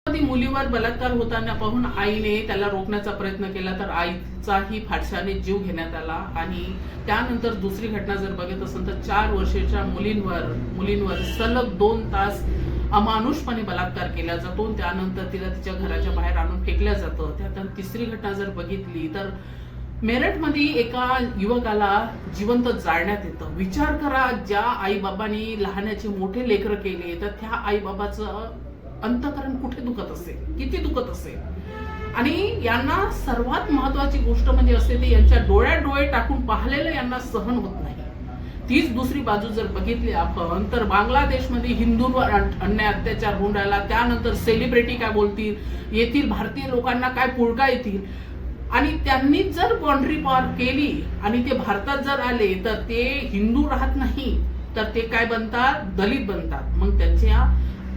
मुलीवर बलात्कार होताना पाहून आईने त्याला रोखण्याचा प्रयत्न केला, तर आईचाही फारशाने जीव घेण्यात आला. आणि त्यानंतर दुसरी घटना जर बघत असेल तर 4 वर्षाच्या मुलींवर सलग 2 तास अमानुषपणे बलात्कार केला जातो. त्यानंतर तिला तिच्या घराच्या बाहेर आणून फेकल्या जातं. त्यानंतर तिसरी घटना जर बघितली तर मेरठमध्ये एका युवकाला जिवंत जाळण्यात येतं. विचार करा, ज्या आईबाबांनी लहानाचे मोठे लेकरं केले, तर त्या आईबाबाचं अंतःकरण कुठे दुखत असेल, किती दुखत असेल. आणि यांना सर्वात महत्वाची गोष्ट म्हणजे असते ते यांच्या डोळ्यात डोळे टाकून पाहिलेलं यांना सहन होत नाही. तीच दुसरी बाजू जर बघितली आपण तर बांगलादेशमध्ये हिंदूंवर अन्याय अत्याचार होऊन राहिला. त्यानंतर सेलिब्रिटी काय बोलतील, येथील भारतीय लोकांना काय पुळका येतील. आणि त्यांनी जर बाउंड्री पार केली आणि ते भारतात जर आले तर ते हिंदू राहत नाही, तर ते काय बनतात, दलित बनतात. मग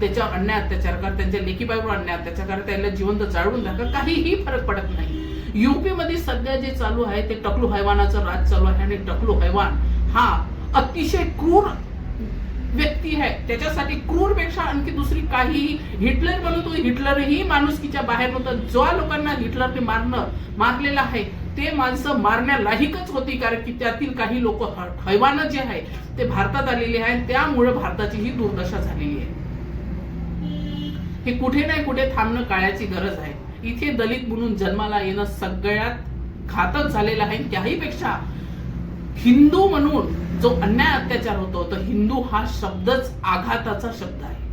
त्याच्या अन्याय अत्याचार कर, त्यांच्या लेकीबाईवर अन्याय अत्याचार कर, त्याला जिवंत जाळून टाका, काहीही फरक पडत नाही. यूपी मध्ये सध्या जे चालू आहे ते टकलू हैवानाचं राज चालू आहे. आणि टकलू हैवान हा अतिशय क्रूर व्यक्ती आहे. त्याच्यासाठी क्रूर पेक्षा आणखी दुसरी काहीही, हिटलर बनवतो, हिटलरही माणुसकीच्या बाहेर नव्हतं. ज्या लोकांना हिटलरने मारलेलं आहे ते माणसं मारण्यालायकच होती, कारण की त्यातील काही लोक हैवान जे आहे ते भारतात आलेले आहे. त्यामुळे भारताची ही दुर्दशा झालेली आहे. हे कुठे नाही कुठे थांबणं काळाची गरज आहे. इथे दलित म्हणून जन्माला येणं सगळ्यात घातक झालेलं आहे. त्याही पेक्षा हिंदू म्हणून जो अन्याय अत्याचार होतो, तर हिंदू हा शब्दच आघाताचा शब्द आहे.